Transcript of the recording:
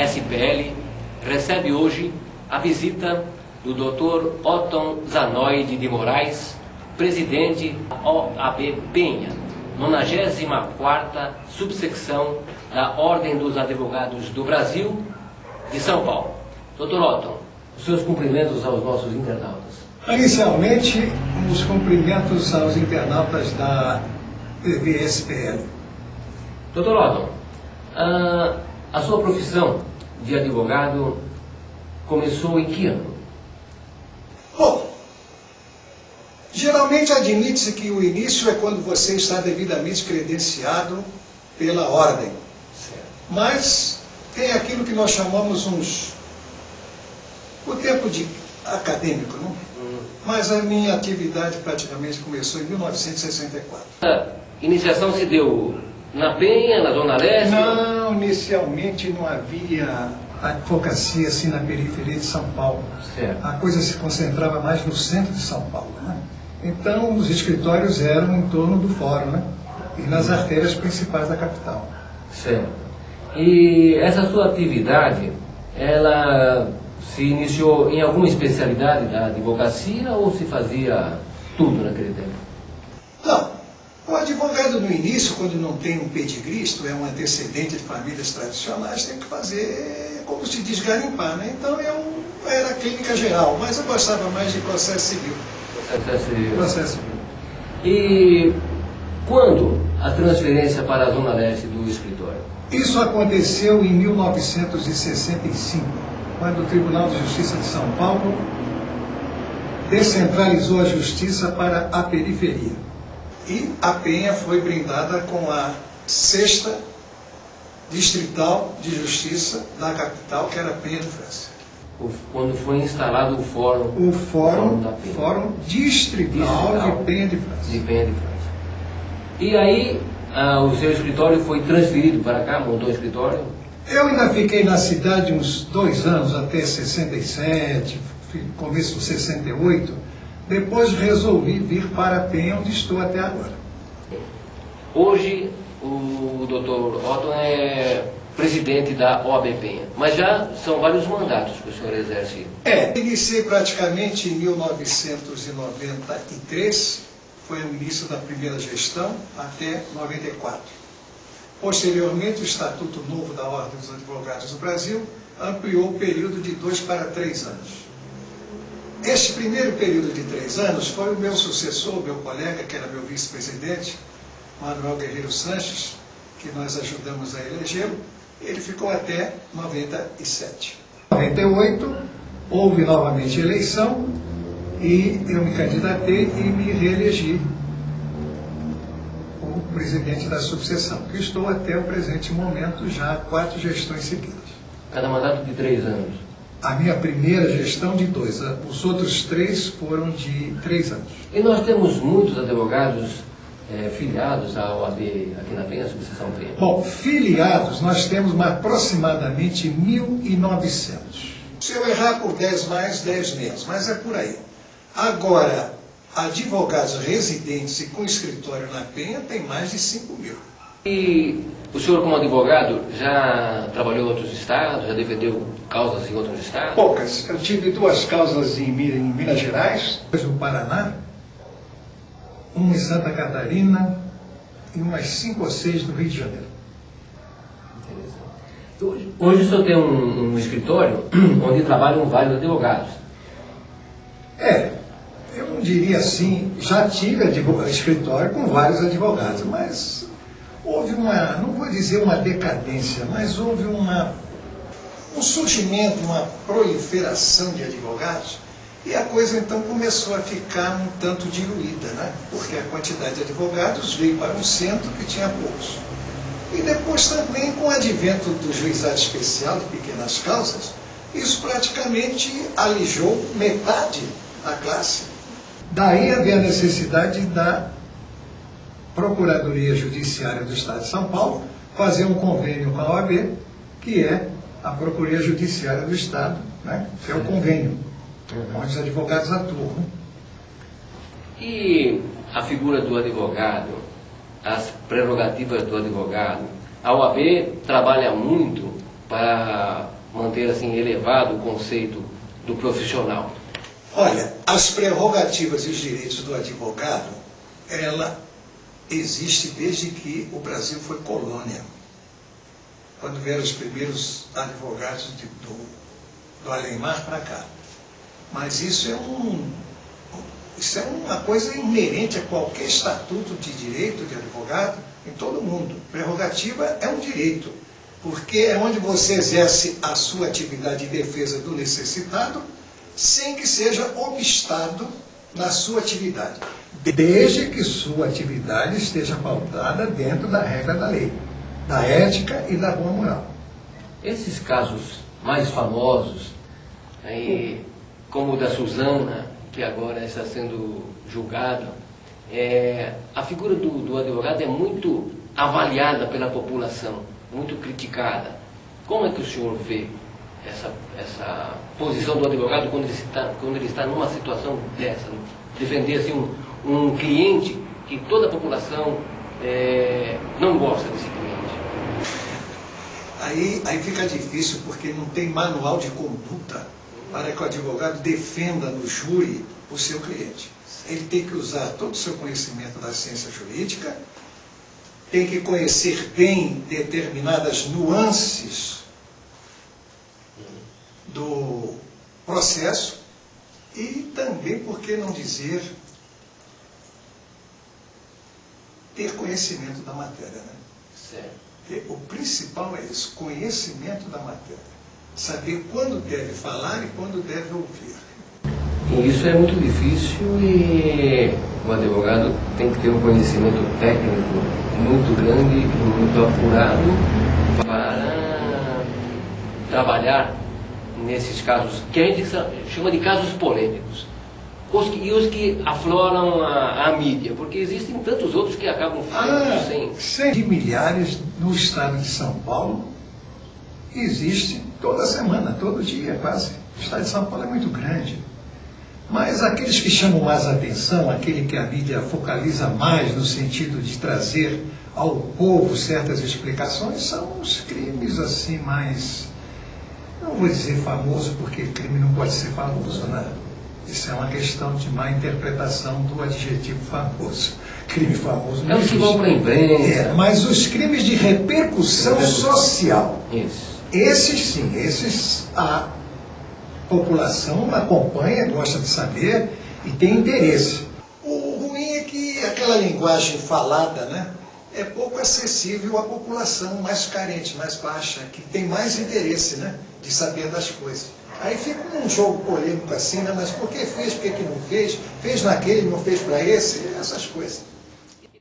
SPL recebe hoje a visita do Dr. Otton Zanoide de Moraes, presidente da OAB Penha, 94ª subsecção da Ordem dos Advogados do Brasil de São Paulo. Dr. Otton, os seus cumprimentos aos nossos internautas. Inicialmente, os cumprimentos aos internautas da TV SPL. Dr. Otton, a sua profissão de advogado começou em que ano? Bom, geralmente admite-se que o início é quando você está devidamente credenciado pela ordem. Certo. Mas tem aquilo que nós chamamos o tempo de acadêmico, não? Mas a minha atividade praticamente começou em 1964. A iniciação se deu na Penha, na Zona Leste? Não, inicialmente não havia advocacia assim na periferia de São Paulo. Certo. A coisa se concentrava mais no centro de São Paulo, né? Então os escritórios eram em torno do fórum, né? E nas artérias principais da capital. Certo. E essa sua atividade, ela se iniciou em alguma especialidade da advocacia ou se fazia tudo naquele tempo? Não. O advogado no início, quando não tem um pedigree, isto é, um antecedente de famílias tradicionais, tem que fazer, como se diz, garimpar, né? Então eu era clínica geral, mas eu gostava mais de processo civil. Processo civil. E quando a transferência para a Zona Leste do escritório? Isso aconteceu em 1965, quando o Tribunal de Justiça de São Paulo descentralizou a justiça para a periferia. E a Penha foi brindada com a 6ª Distrital de Justiça da capital, que era a Penha de França. Quando foi instalado o Fórum, O Fórum, da Penha. Fórum Distrital de Penha de França. De Penha de França. E aí, o seu escritório foi transferido para cá, montou o escritório? Eu ainda fiquei na cidade uns 2 anos, até 67, começo de 68. Depois resolvi vir para a Penha, onde estou até agora. Hoje, o Dr. Otton é presidente da OAB Penha, mas já são vários mandatos que o senhor exerce. Iniciei praticamente em 1993, foi o início da primeira gestão, até 94. Posteriormente, o Estatuto Novo da Ordem dos Advogados do Brasil ampliou o período de 2 para 3 anos. Este primeiro período de 3 anos foi o meu sucessor, meu colega, que era meu vice-presidente, Manuel Guerreiro Sanches, que nós ajudamos a elegê-lo. Ele ficou até 97. Em 98, houve novamente eleição e eu me candidatei e me reelegi como presidente da subseção, que estou até o presente momento já 4 gestões seguidas. Cada mandato de 3 anos. A minha primeira gestão de 2 anos, os outros 3 foram de 3 anos. E nós temos muitos advogados filiados à OAB aqui na Penha, subseção Penha. Bom, filiados nós temos aproximadamente 1.900. Se eu errar por 10 mais, 10 menos, mas é por aí. Agora, advogados residentes e com escritório na Penha tem mais de 5.000. E o senhor, como advogado, já trabalhou em outros estados, já defendeu causas em outros estados? Poucas. Eu tive 2 causas em Minas Gerais, depois no Paraná, uma em Santa Catarina e umas 5 ou 6 no Rio de Janeiro. Interessante. Hoje o senhor tem um escritório onde trabalham vários advogados. Eu não diria assim, já tive escritório com vários advogados, mas houve não vou dizer uma decadência, mas houve um surgimento, uma proliferação de advogados, e a coisa então começou a ficar um tanto diluída, né? Porque a quantidade de advogados veio para um centro que tinha poucos. E depois também, com o advento do juizado especial de pequenas causas, isso praticamente alijou metade da classe. Daí havia a necessidade da Procuradoria Judiciária do Estado de São Paulo fazer um convênio com a OAB, que é a Procuradoria Judiciária do Estado, né? Que é o convênio, onde os advogados atuam. E a figura do advogado, as prerrogativas do advogado, a OAB trabalha muito para manter assim elevado o conceito do profissional? Olha, as prerrogativas e os direitos do advogado, ela existe desde que o Brasil foi colônia. Quando vieram os primeiros advogados do Além-Mar para cá. Mas isso é uma coisa inerente a qualquer estatuto de direito de advogado em todo o mundo. Prerrogativa é um direito, porque é onde você exerce a sua atividade de defesa do necessitado sem que seja obstado na sua atividade, desde que sua atividade esteja pautada dentro da regra da lei, da ética e da boa moral. Esses casos mais famosos, aí, como o da Suzana, que agora está sendo julgada, a figura do advogado é muito avaliada pela população, muito criticada. Como é que o senhor vê essa posição do advogado quando ele está numa situação dessa, defender assim, um cliente que toda a população não gosta desse cliente? Aí fica difícil, porque não tem manual de conduta para que o advogado defenda no júri o seu cliente. Ele tem que usar todo o seu conhecimento da ciência jurídica, tem que conhecer bem determinadas nuances do processo e também, por que não dizer, ter conhecimento da matéria, né? Certo. O principal é isso, conhecimento da matéria. Saber quando deve falar e quando deve ouvir. E isso é muito difícil e o advogado tem que ter um conhecimento técnico muito grande e muito apurado para trabalhar nesses casos, que a gente chama de casos polêmicos. Os que afloram a mídia, porque existem tantos outros que acabam sem... De milhares no estado de São Paulo, existe toda semana, todo dia quase. O estado de São Paulo é muito grande. Mas aqueles que chamam mais atenção, aquele que a mídia focaliza mais no sentido de trazer ao povo certas explicações, são os crimes assim mais... Não vou dizer famoso, porque crime não pode ser famoso, né? Isso é uma questão de má interpretação do adjetivo famoso. Crime famoso não existe. É o que vão para a imprensa. Mas os crimes de repercussão social, Isso. esses sim, esses a população acompanha, gosta de saber e tem interesse. O ruim é que aquela linguagem falada, né, é pouco acessível à população mais carente, mais baixa, que tem mais interesse, né, de saber das coisas. Aí fica um jogo polêmico assim, né? Mas por que fez, por que não fez? Fez naquele, não fez para esse? Essas coisas.